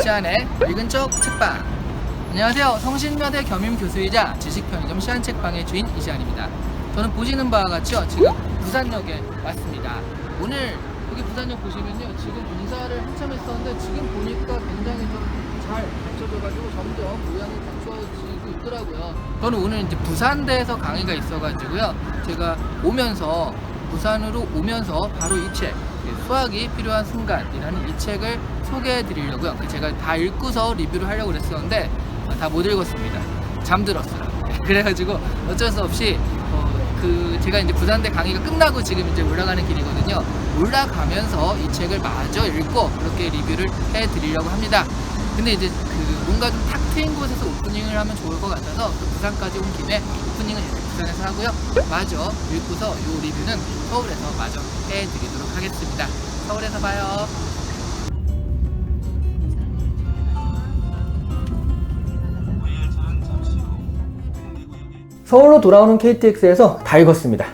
이시안의 읽은 쪽 책방. 안녕하세요. 성신여대 겸임교수이자 지식편의점 시안책방의 주인 이시안입니다. 저는 보시는 바와 같이요, 지금 부산역에 왔습니다. 오늘 여기 부산역 보시면요, 지금 인사를 한참 했었는데 지금 보니까 굉장히 좀 잘 갖춰져가지고 점점 모양이 갖춰지고 있더라고요. 저는 오늘 이제 부산대에서 강의가 있어가지고요, 제가 오면서 부산으로 오면서 바로 이 책, 수학이 필요한 순간이라는 이 책을 소개해 드리려고요. 제가 다 읽고서 리뷰를 하려고 그랬었는데 다 못 읽었습니다. 잠들었어요. 그래가지고 어쩔 수 없이 제가 이제 부산대 강의가 끝나고 지금 이제 올라가는 길이거든요. 올라가면서 이 책을 마저 읽고 그렇게 리뷰를 해 드리려고 합니다. 근데 이제 뭔가 좀 탁 트인 곳에서 오프닝을 하면 좋을 것 같아서 부산까지 온 김에 오프닝은 부산에서 하고요. 마저 읽고서 이 리뷰는 서울에서 마저 해 드리도록 하겠습니다. 서울에서 봐요. 서울로 돌아오는 KTX에서 다 읽었습니다.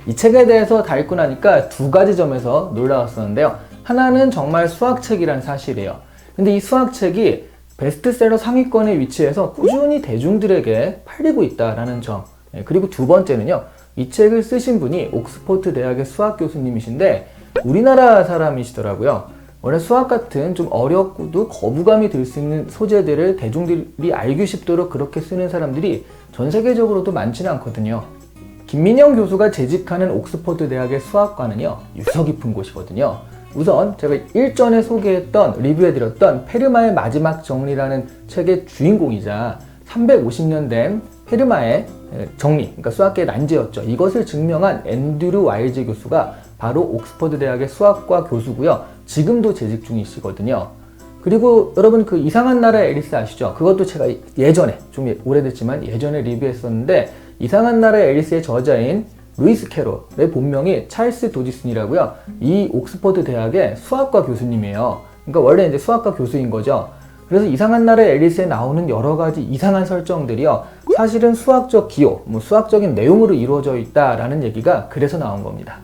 이 책에 대해서 다 읽고 나니까 두 가지 점에서 놀라웠었는데요. 하나는 정말 수학책이란 사실이에요. 근데 이 수학책이 베스트셀러 상위권에 위치해서 꾸준히 대중들에게 팔리고 있다는 점. 그리고 두 번째는요, 이 책을 쓰신 분이 옥스퍼드 대학의 수학 교수님이신데 우리나라 사람이시더라고요. 원래 수학 같은 좀 어렵고도 거부감이 들 수 있는 소재들을 대중들이 알기 쉽도록 그렇게 쓰는 사람들이 전 세계적으로도 많지는 않거든요. 김민영 교수가 재직하는 옥스퍼드 대학의 수학과는요, 유서 깊은 곳이거든요. 우선 제가 일전에 소개했던, 리뷰해드렸던 페르마의 마지막 정리라는 책의 주인공이자 350년 된 페르마의 정리, 그러니까 수학계의 난제였죠. 이것을 증명한 앤드류 와일즈 교수가 바로 옥스퍼드 대학의 수학과 교수고요. 지금도 재직 중이시거든요. 그리고 여러분 그 이상한 나라의 앨리스 아시죠? 그것도 제가 예전에, 좀 오래됐지만 예전에 리뷰했었는데, 이상한 나라의 앨리스의 저자인 루이스 캐롤의 본명이 찰스 도지슨이라고요. 이 옥스퍼드 대학의 수학과 교수님이에요. 그러니까 원래 이제 수학과 교수인 거죠. 그래서 이상한 나라의 앨리스에 나오는 여러 가지 이상한 설정들이요, 사실은 수학적 기호, 수학적인 내용으로 이루어져 있다라는 얘기가 그래서 나온 겁니다.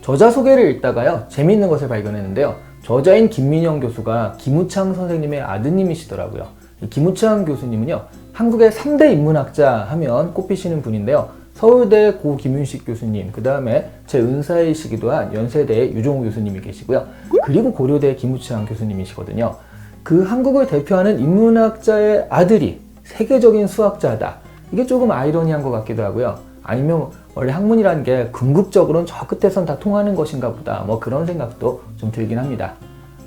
저자 소개를 읽다가요, 재미있는 것을 발견했는데요. 저자인 김민영 교수가 김우창 선생님의 아드님이시더라고요. 이 김우창 교수님은요, 한국의 3대 인문학자 하면 꼽히시는 분인데요. 서울대 고 김윤식 교수님, 그 다음에 제 은사이시기도 한 연세대의 유종우 교수님이 계시고요. 그리고 고려대 김우창 교수님이시거든요. 그 한국을 대표하는 인문학자의 아들이 세계적인 수학자다. 이게 조금 아이러니한 것 같기도 하고요. 아니면 원래 학문이라는 게 궁극적으로는 저 끝에선 다 통하는 것인가 보다, 그런 생각도 좀 들긴 합니다.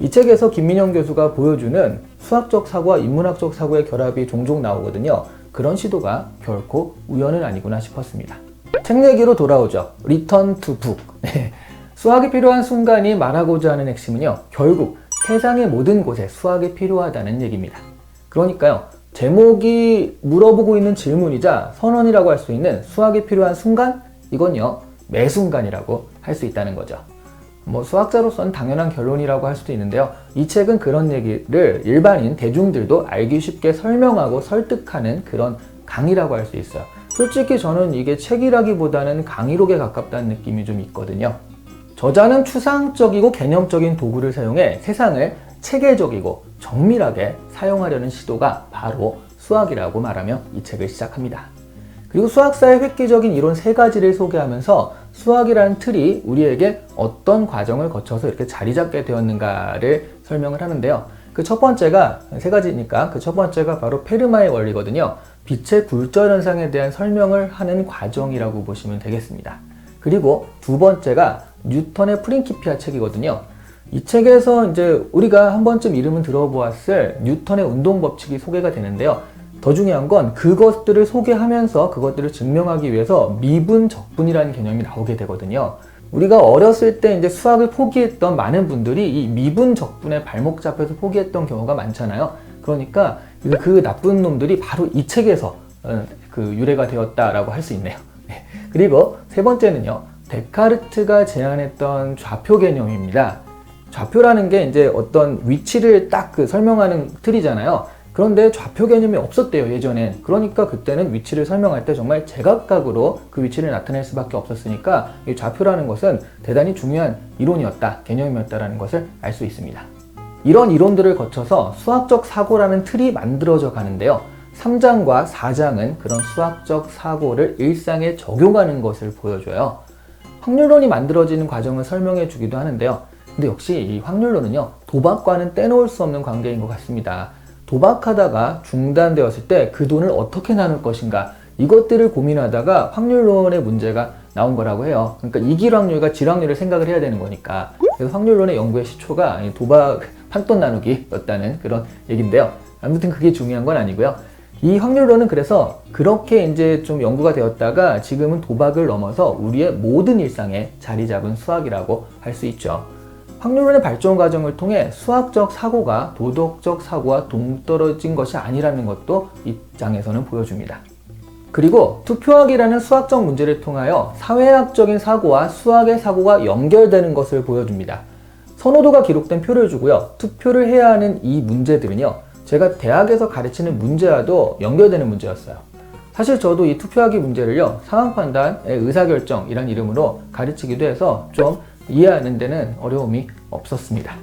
이 책에서 김민영 교수가 보여주는 수학적 사고와 인문학적 사고의 결합이 종종 나오거든요. 그런 시도가 결코 우연은 아니구나 싶었습니다. 책 얘기로 돌아오죠. Return to Book. 수학이 필요한 순간이 말하고자 하는 핵심은요, 결국 세상의 모든 곳에 수학이 필요하다는 얘기입니다. 그러니까요, 제목이 물어보고 있는 질문이자 선언이라고 할 수 있는 수학이 필요한 순간? 이건요, 매 순간이라고 할 수 있다는 거죠. 수학자로서는 당연한 결론이라고 할 수도 있는데요. 이 책은 그런 얘기를 일반인 대중들도 알기 쉽게 설명하고 설득하는 그런 강의라고 할 수 있어요. 솔직히 저는 이게 책이라기보다는 강의록에 가깝다는 느낌이 좀 있거든요. 저자는 추상적이고 개념적인 도구를 사용해 세상을 체계적이고 정밀하게 사용하려는 시도가 바로 수학이라고 말하며 이 책을 시작합니다. 그리고 수학사의 획기적인 이론 3가지를 소개하면서 수학이라는 틀이 우리에게 어떤 과정을 거쳐서 이렇게 자리 잡게 되었는가를 설명을 하는데요. 그 첫 번째가 3가지니까 그 첫 번째가 바로 페르마의 원리거든요. 빛의 굴절 현상에 대한 설명을 하는 과정이라고 보시면 되겠습니다. 그리고 두 번째가 뉴턴의 프린키피아 책이거든요. 이 책에서 이제 우리가 한 번쯤 이름은 들어보았을 뉴턴의 운동 법칙이 소개가 되는데요. 더 중요한 건 그것들을 소개하면서 그것들을 증명하기 위해서 미분, 적분이라는 개념이 나오게 되거든요. 우리가 어렸을 때 이제 수학을 포기했던 많은 분들이 이 미분, 적분에 발목 잡혀서 포기했던 경우가 많잖아요. 그러니까 그 나쁜 놈들이 바로 이 책에서 유래가 되었다라고 할 수 있네요. 그리고 세 번째는요, 데카르트가 제안했던 좌표 개념입니다. 좌표라는 게 이제 어떤 위치를 딱 설명하는 틀이잖아요. 그런데 좌표 개념이 없었대요, 예전엔. 그러니까 그때는 위치를 설명할 때 정말 제각각으로 그 위치를 나타낼 수밖에 없었으니까 이 좌표라는 것은 대단히 중요한 이론이었다, 개념이었다라는 것을 알 수 있습니다. 이런 이론들을 거쳐서 수학적 사고라는 틀이 만들어져 가는데요. 3장과 4장은 그런 수학적 사고를 일상에 적용하는 것을 보여줘요. 확률론이 만들어지는 과정을 설명해 주기도 하는데요. 근데 역시 이 확률론은요, 도박과는 떼놓을 수 없는 관계인 것 같습니다. 도박하다가 중단되었을 때 그 돈을 어떻게 나눌 것인가, 이것들을 고민하다가 확률론의 문제가 나온 거라고 해요. 그러니까 이길 확률과 질 확률을 생각을 해야 되는 거니까. 그래서 확률론의 연구의 시초가 도박 판돈 나누기였다는 그런 얘기인데요. 아무튼 그게 중요한 건 아니고요. 이 확률론은 그래서 그렇게 이제 좀 연구가 되었다가 지금은 도박을 넘어서 우리의 모든 일상에 자리 잡은 수학이라고 할 수 있죠. 확률론의 발전 과정을 통해 수학적 사고가 도덕적 사고와 동떨어진 것이 아니라는 것도 이 장에서는 보여줍니다. 그리고 투표학이라는 수학적 문제를 통하여 사회학적인 사고와 수학의 사고가 연결되는 것을 보여줍니다. 선호도가 기록된 표를 주고요. 투표를 해야 하는 이 문제들은요, 제가 대학에서 가르치는 문제와도 연결되는 문제였어요. 사실 저도 이 투표하기 문제를요, 상황판단의 의사결정이란 이름으로 가르치기도 해서 좀 이해하는 데는 어려움이 없었습니다.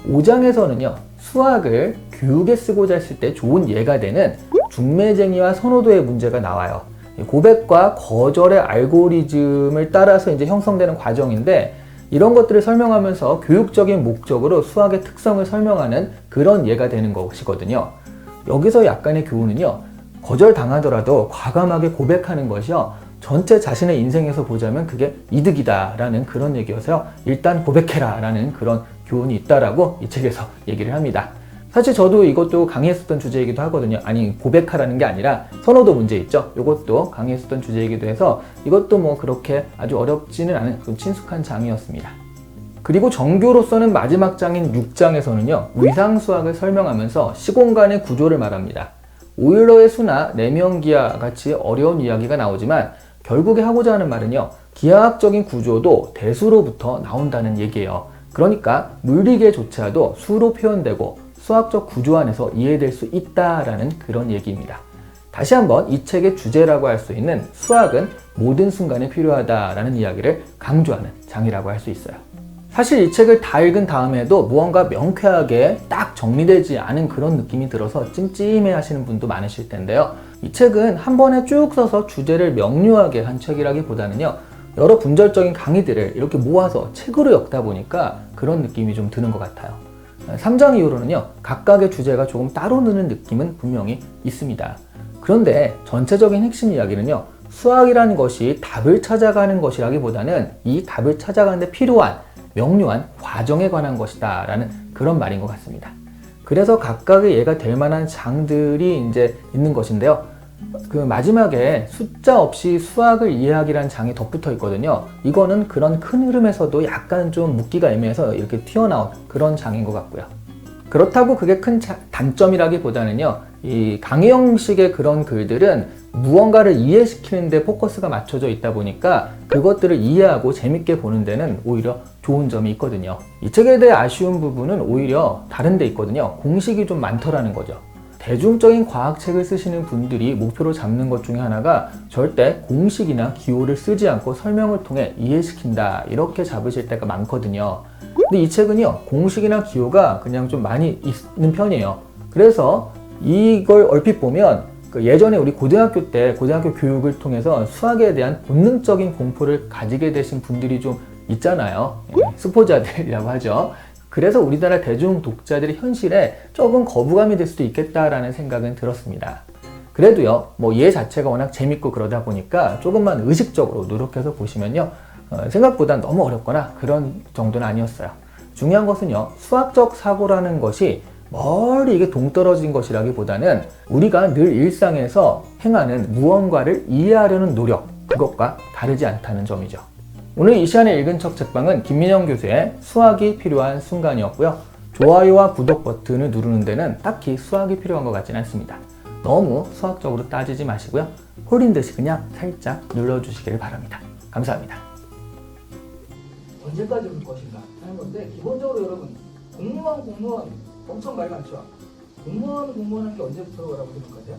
5장에서는요, 수학을 교육에 쓰고자 했을 때 좋은 예가 되는 중매쟁이와 선호도의 문제가 나와요. 고백과 거절의 알고리즘을 따라서 이제 형성되는 과정인데, 이런 것들을 설명하면서 교육적인 목적으로 수학의 특성을 설명하는 그런 예가 되는 것이거든요. 여기서 약간의 교훈은요, 거절당하더라도 과감하게 고백하는 것이요, 전체 자신의 인생에서 보자면 그게 이득이다 라는 그런 얘기여서요, 일단 고백해라 라는 그런 교훈이 있다라고 이 책에서 얘기를 합니다. 사실 저도 이것도 강의했었던 주제이기도 하거든요. 아니, 고백하라는 게 아니라 선호도 문제 있죠. 이것도 강의했었던 주제이기도 해서 이것도 뭐 그렇게 아주 어렵지는 않은 그런 친숙한 장이었습니다. 그리고 정교로서는 마지막 장인 6장에서는요, 위상수학을 설명하면서 시공간의 구조를 말합니다. 오일러의 수나 내면기하 같이 어려운 이야기가 나오지만 결국에 하고자 하는 말은요, 기하학적인 구조도 대수로부터 나온다는 얘기예요. 그러니까 물리계조차도 수로 표현되고 수학적 구조 안에서 이해될 수 있다라는 그런 얘기입니다. 다시 한번 이 책의 주제라고 할 수 있는 수학은 모든 순간에 필요하다라는 이야기를 강조하는 장이라고 할 수 있어요. 사실 이 책을 다 읽은 다음에도 무언가 명쾌하게 딱 정리되지 않은 그런 느낌이 들어서 찜찜해 하시는 분도 많으실 텐데요. 이 책은 한 번에 쭉 써서 주제를 명료하게 한 책이라기보다는요, 여러 분절적인 강의들을 이렇게 모아서 책으로 엮다 보니까 그런 느낌이 좀 드는 것 같아요. 3장 이후로는요, 각각의 주제가 조금 따로 느는 느낌은 분명히 있습니다. 그런데 전체적인 핵심 이야기는요, 수학이라는 것이 답을 찾아가는 것이라기보다는 이 답을 찾아가는 데 필요한 명료한 과정에 관한 것이다 라는 그런 말인 것 같습니다. 그래서 각각의 예가 될 만한 장들이 이제 있는 것인데요. 그 마지막에 숫자 없이 수학을 이해하기라는 장이 덧붙어 있거든요. 이거는 그런 큰 흐름에서도 약간 좀 묻기가 애매해서 이렇게 튀어나온 그런 장인 것 같고요. 그렇다고 그게 큰 단점이라기보다는요, 이 강의 형식의 그런 글들은 무언가를 이해시키는 데 포커스가 맞춰져 있다 보니까 그것들을 이해하고 재밌게 보는 데는 오히려 좋은 점이 있거든요. 이 책에 대해 아쉬운 부분은 오히려 다른 데 있거든요. 공식이 좀 많더라는 거죠. 대중적인 과학책을 쓰시는 분들이 목표로 잡는 것 중에 하나가 절대 공식이나 기호를 쓰지 않고 설명을 통해 이해시킨다, 이렇게 잡으실 때가 많거든요. 근데 이 책은요, 공식이나 기호가 그냥 좀 많이 있는 편이에요. 그래서 이걸 얼핏 보면 예전에 우리 고등학교 때 고등학교 교육을 통해서 수학에 대한 본능적인 공포를 가지게 되신 분들이 좀 있잖아요. 스포자들이라고 하죠. 그래서 우리나라 대중 독자들의 현실에 조금 거부감이 될 수도 있겠다라는 생각은 들었습니다. 그래도요, 뭐 얘 자체가 워낙 재밌고 그러다 보니까 조금만 의식적으로 노력해서 보시면요, 생각보다 너무 어렵거나 그런 정도는 아니었어요. 중요한 것은요, 수학적 사고라는 것이 멀리 이게 동떨어진 것이라기보다는 우리가 늘 일상에서 행하는 무언가를 이해하려는 노력, 그것과 다르지 않다는 점이죠. 오늘 이 시간에 읽은 척 책방은 김민영 교수의 수학이 필요한 순간이었고요. 좋아요와 구독 버튼을 누르는 데는 딱히 수학이 필요한 것 같지는 않습니다. 너무 수학적으로 따지지 마시고요. 홀린 듯이 그냥 살짝 눌러주시기를 바랍니다. 감사합니다. 언제까지 올 것인가 하는 건데, 기본적으로 여러분, 공무원 엄청 말 많죠? 공무원 할 게 언제부터라고 생각하세요?